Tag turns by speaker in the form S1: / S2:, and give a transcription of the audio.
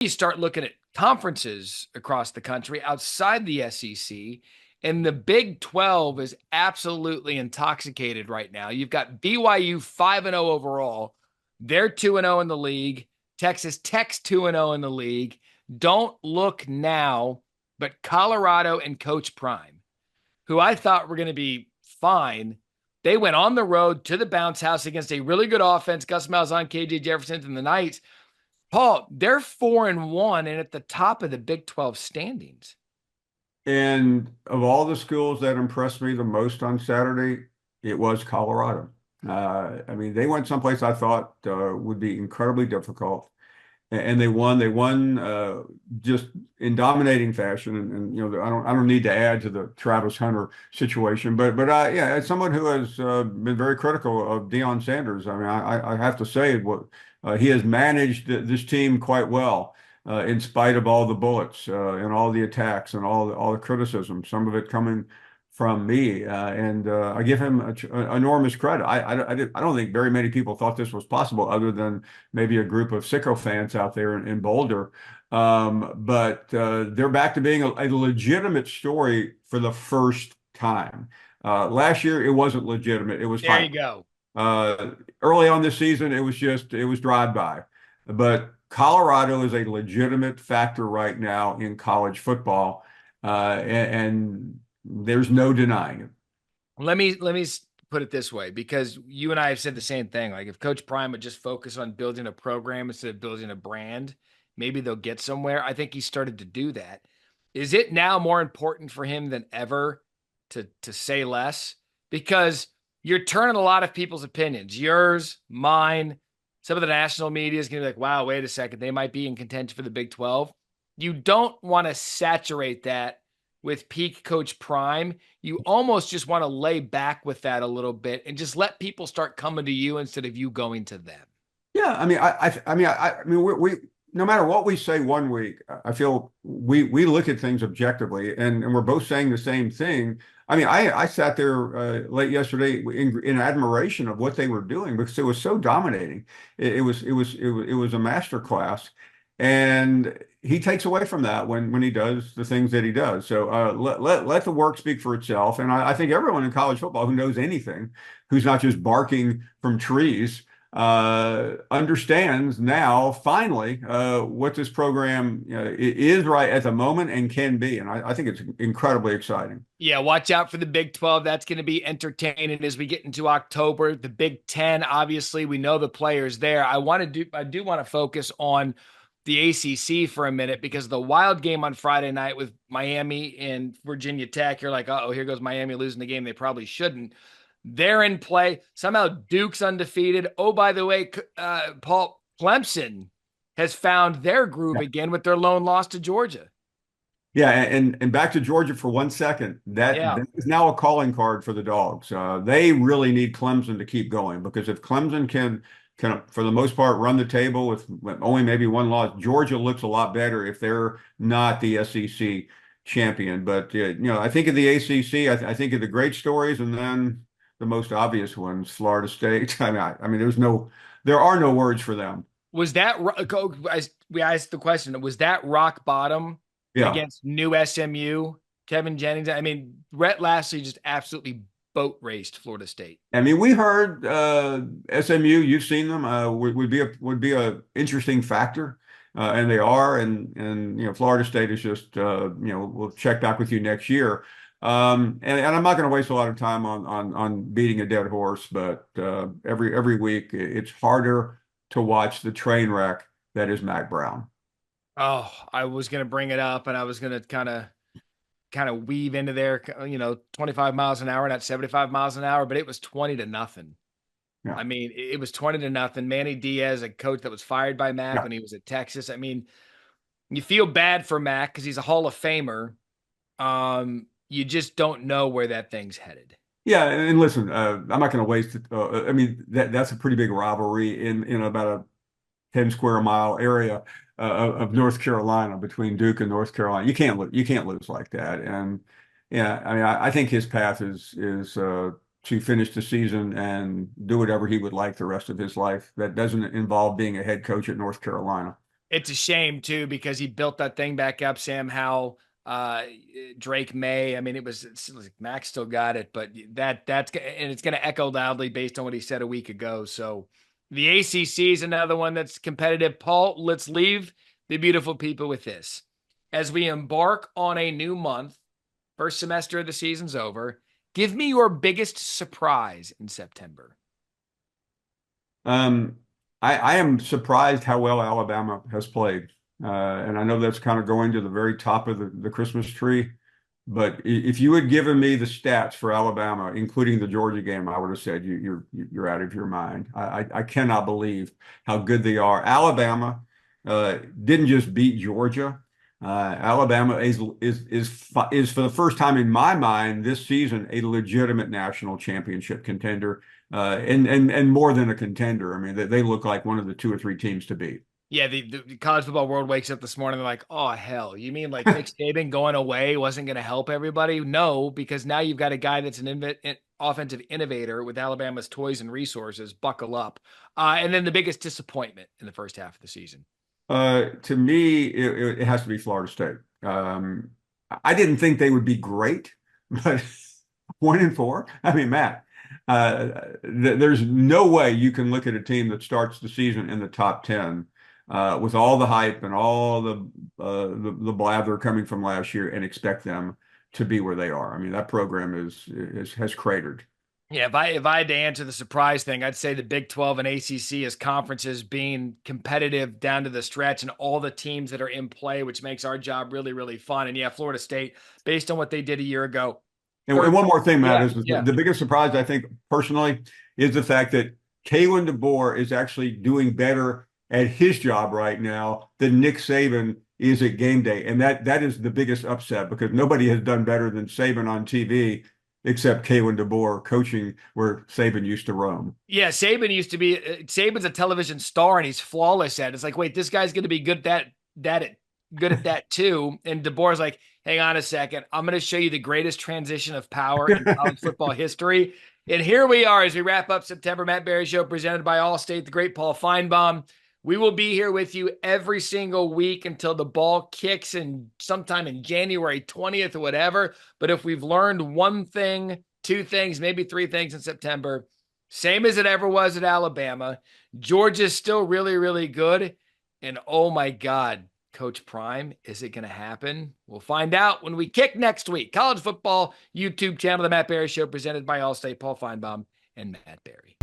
S1: You start looking at conferences across the country outside the SEC, and the Big 12 is absolutely intoxicated right now. You've got BYU 5-0 overall. They're 2-0 in the league. Texas Tech's 2-0 in the league. Don't look now, but Colorado and Coach Prime, who I thought were going to be fine, they went on the road to the bounce house against a really good offense, Gus Malzahn, KJ Jefferson, and the Knights. Paul, they're 4-1 and at the top of the Big 12 standings.
S2: And of all the schools that impressed me the most on Saturday, it was Colorado. I mean, they went someplace I thought would be incredibly difficult, and they won. They won just in dominating fashion. And I don't need to add to the Travis Hunter situation, but yeah, as someone who has been very critical of Deion Sanders, I mean, I have to say what he has managed this team quite well. In spite of all the bullets and all the attacks and all the criticism, some of it coming from me, and I give him enormous credit. I don't think very many people thought this was possible, other than maybe a group of sicko fans out there in Boulder. But they're back to being a legitimate story for the first time. Last year, it wasn't legitimate. It was
S1: There
S2: fine.
S1: you go.
S2: Early on this season, it was drive-by. But Colorado is a legitimate factor right now in college football, and there's no denying it.
S1: Let me put it this way, because you and I have said the same thing. Like, if Coach Prime would just focus on building a program instead of building a brand, maybe they'll get somewhere. I think he started to do that. Is it now more important for him than ever to say less? Because you're turning a lot of people's opinions, yours, mine, some of the national media is going to be like, wow, wait a second, they might be in contention for the Big 12. You don't want to saturate that with peak Coach Prime. You almost just want to lay back with that a little bit and just let people start coming to you instead of you going to them.
S2: Yeah, I mean, we no matter what we say one week, I feel we look at things objectively, and we're both saying the same thing. I mean, I sat there late yesterday in admiration of what they were doing, because it was so dominating. It was a master class, and he takes away from that when he does the things that he does. So let the work speak for itself. And I think everyone in college football who knows anything, who's not just barking from trees, understands now finally what this program is right at the moment and can be. And I think it's incredibly exciting.
S1: Yeah, watch out for the Big 12. That's going to be entertaining as we get into October. The Big 10, obviously, we know the players there. I do want to focus on the ACC for a minute, because the wild game on Friday night with Miami and Virginia Tech, you're like, oh, here goes Miami losing the game they probably shouldn't. They're in play. Somehow Duke's undefeated. Oh, by the way, Paul, Clemson has found their groove again with their lone loss to Georgia.
S2: Yeah, and back to Georgia for 1 second.
S1: Yeah.
S2: That is now a calling card for the Dogs. They really need Clemson to keep going, because if Clemson can for the most part run the table with only maybe one loss, Georgia looks a lot better if they're not the SEC champion. But I think of the ACC, I think of the great stories, and then the most obvious ones, Florida State. I mean, there are no words for them.
S1: Was that, we asked the question, was that rock bottom
S2: Yeah.
S1: against new SMU, Kevin Jennings? I mean, Rhett Lashlee just absolutely boat raced Florida State.
S2: I mean, we heard SMU. You've seen them. Would be a interesting factor, and they are. And Florida State is just we'll check back with you next year. And I'm not going to waste a lot of time on beating a dead horse, but every week it's harder to watch the train wreck that is Mac Brown.
S1: Oh, I was going to bring it up, and I was going to kind of weave into there, 25 miles an hour, not 75 miles an hour, but it was 20-0.
S2: Yeah,
S1: I mean, it was 20-0. Manny Diaz, a coach that was fired by Mac
S2: yeah.
S1: when he was at Texas. I mean, you feel bad for Mac because he's a Hall of Famer. You just don't know where that thing's headed.
S2: Yeah, and listen, I'm not going to waste it. I mean, that's a pretty big rivalry in about a 10 square mile area of North Carolina, between Duke and North Carolina. You can't lose like that. And yeah, I mean, I think his path is to finish the season and do whatever he would like the rest of his life. That doesn't involve being a head coach at North Carolina.
S1: It's a shame too, because he built that thing back up. Sam Howell, Drake May. I mean, it's like Max still got it, but and it's going to echo loudly based on what he said a week ago. So the ACC is another one that's competitive. Paul, let's leave the beautiful people with this. As we embark on a new month, first semester of the season's over, give me your biggest surprise in September.
S2: Um, I am surprised how well Alabama has played. And I know that's kind of going to the very top of the Christmas tree. But if you had given me the stats for Alabama, including the Georgia game, I would have said you're out of your mind. I cannot believe how good they are. Alabama didn't just beat Georgia. Alabama is for the first time in my mind this season a legitimate national championship contender, and more than a contender. I mean, they look like one of the two or three teams to beat.
S1: Yeah, the college football world wakes up this morning. They're like, oh, hell, you mean like Nick Saban going away wasn't going to help everybody? No, because now you've got a guy that's an offensive innovator with Alabama's toys and resources. Buckle up. And then the biggest disappointment in the first half of the season.
S2: To me, it has to be Florida State. I didn't think they would be great, but 1-4. I mean, Matt, there's no way you can look at a team that starts the season in the top 10 with all the hype and all the blather coming from last year and expect them to be where they are. I mean, that program has cratered.
S1: Yeah, if I had to answer the surprise thing, I'd say the Big 12 and ACC as conferences being competitive down to the stretch and all the teams that are in play, which makes our job really, really fun. And yeah, Florida State, based on what they did a year ago.
S2: And one more thing, Matt,
S1: Yeah,
S2: is
S1: yeah.
S2: the biggest surprise, I think, personally, is the fact that Kalen DeBoer is actually doing better at his job right now than Nick Saban is at game day. And that is the biggest upset because nobody has done better than Saban on TV except Kalen DeBoer coaching where Saban used to roam.
S1: Yeah, Saban used to be Saban's a television star and he's flawless at it. It's like, wait, this guy's going to be good at that too. And DeBoer's like, hang on a second, I'm going to show you the greatest transition of power in college football history. And here we are as we wrap up September. Matt Barrie Show presented by Allstate, the great Paul Finebaum. We will be here with you every single week until the ball kicks in sometime in January 20th or whatever. But if we've learned one thing, two things, maybe three things in September, same as it ever was at Alabama, Georgia's still really, really good. And oh my God, Coach Prime, is it going to happen? We'll find out when we kick next week. College football YouTube channel, The Matt Barrie Show, presented by Allstate, Paul Finebaum and Matt Barrie.